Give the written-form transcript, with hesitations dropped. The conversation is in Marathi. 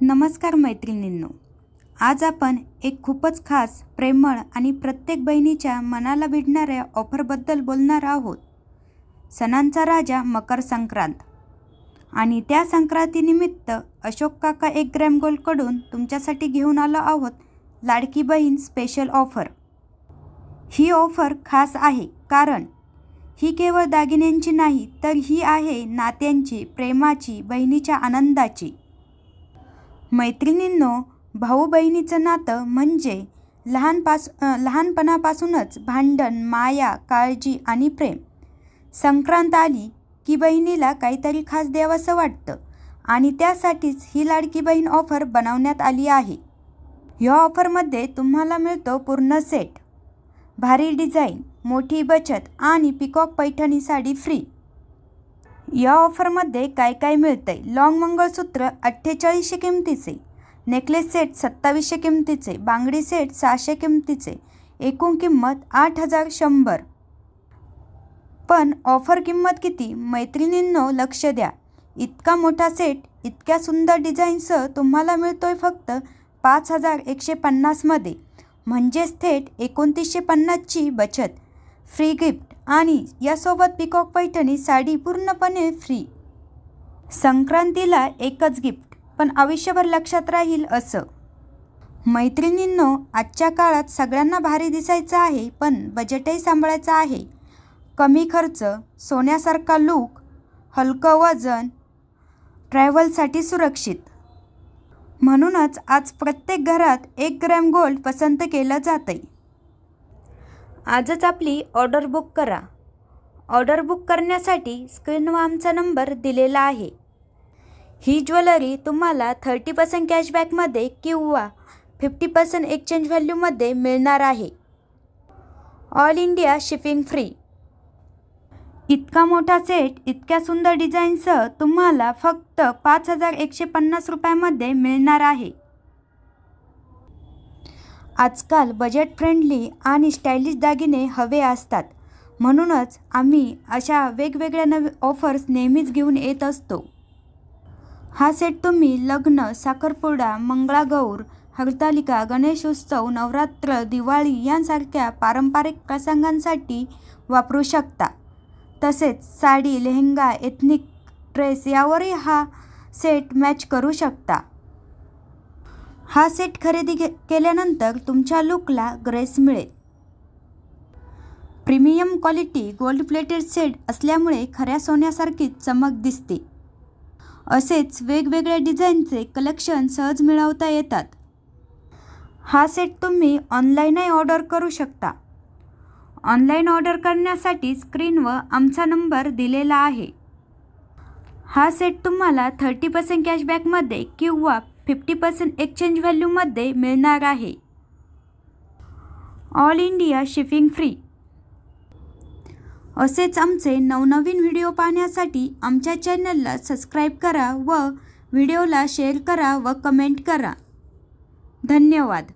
नमस्कार मैत्रिणींनो, आज आपण एक खूपच खास, प्रेमळ आणि प्रत्येक बहिणीच्या मनाला भिडणाऱ्या ऑफरबद्दल बोलणार आहोत. सणांचा राजा मकर संक्रांत. आणि त्या संक्रांतीनिमित्त अशोक काका 1 ग्रॅम गोल्डकडून तुमच्यासाठी घेऊन आलो आहोत लाडकी बहीण स्पेशल ऑफर. ही ऑफर खास आहे कारण ही केवळ दागिन्यांची नाही, तर ही आहे नात्यांची, प्रेमाची, बहिणीच्या आनंदाची. मैत्रिणींनो, भाऊ बहिणीचं नातं म्हणजे लहानपणापासूनच भांडण, माया, काळजी आणि प्रेम. संक्रांत आली की बहिणीला काहीतरी खास द्यावंसं वाटतं आणि त्यासाठीच ही लाडकी बहीण ऑफर बनवण्यात आली आहे. या ऑफरमध्ये तुम्हाला मिळतो पूर्ण सेट, भारी डिझाईन, मोठी बचत आणि पिकॉक पैठणी साडी फ्री. या ऑफरमध्ये काय काय मिळतंय? लॉंग मंगळसूत्र 4800 किमतीचे, नेकलेस सेट 2700 किमतीचे, बांगडी सेट 600 किमतीचे, एकूण किंमत 8100. पण ऑफर किंमत किती? मैत्रिणींनो, लक्ष द्या. इतका मोठा सेट इतक्या सुंदर डिझाईनसह तुम्हाला मिळतोय फक्त 5150 मध्ये. म्हणजेच थेट 2950ची बचत, फ्री गिफ्ट आणि यासोबत पिकॉक पैठणी साडी पूर्णपणे फ्री. संक्रांतीला एकच गिफ्ट, पण आयुष्यभर लक्षात राहील असं. मैत्रिणींनो, आजच्या काळात सगळ्यांना भारी दिसायचं आहे, पण बजेटही सांभाळायचं आहे. कमी खर्च, सोन्यासारखा लूक, हलकं वजन, ट्रॅव्हलसाठी सुरक्षित. म्हणूनच आज प्रत्येक घरात 1 ग्रॅम गोल्ड पसंत केलं जातंय. आजच आपली ऑर्डर बुक करा. ऑर्डर बुक करण्यासाठी स्क्रीनवर आमचा नंबर दिलेला आहे. ही ज्वेलरी तुम्हाला 30% कॅशबॅकमध्ये किंवा 50% एक्सचेंज व्हॅल्यूमध्ये मिळणार आहे. All India shipping free. इतका मोठा सेट इतक्या सुंदर डिझाईनसह तुम्हाला फक्त 5150 रुपयामध्ये मिळणार आहे. आजकाल बजेट फ्रेंडली आणि स्टायलिश दागिने हवे असतात, म्हणूनच आम्ही अशा वेगवेगळ्या नवीन ऑफर्स नेहमीच घेऊन येत असतो. हा सेट तुम्ही लग्न, साखरपुडा, मंगळागौर, हरतालिका, गणेश उत्सव, नवरात्र, दिवाळी यांसारख्या पारंपरिक प्रसंगांसाठी वापरू शकता. तसेच साडी, लेहंगा, एथनिक ड्रेस यावरही हा सेट मॅच करू शकता. हा सेट खरेदी केल्यानंतर तुमच्या लुकला ग्रेस मिळेल. Premium quality gold plated set असल्यामुळे खऱ्या सोन्यासारखीच चमक दिसते. असेच वेगवेगळ्या डिझाईनचे कलेक्शन सहज मिळवता येतात. हा सेट तुम्ही ऑनलाईनही ऑर्डर करू शकता. ऑनलाईन ऑर्डर करण्यासाठी स्क्रीनवर आमचा नंबर दिलेला आहे. हा सेट तुम्हाला 30% कॅशबॅकमध्ये किंवा 50% एक्सचेंज व्हॅल्यूमध्ये मिळणार आहे. All India shipping free. असेच आमचे नवनवीन व्हिडिओ पाहण्यासाठी आमच्या चॅनलला सबस्क्राईब करा व व्हिडिओला शेअर करा व कमेंट करा. धन्यवाद.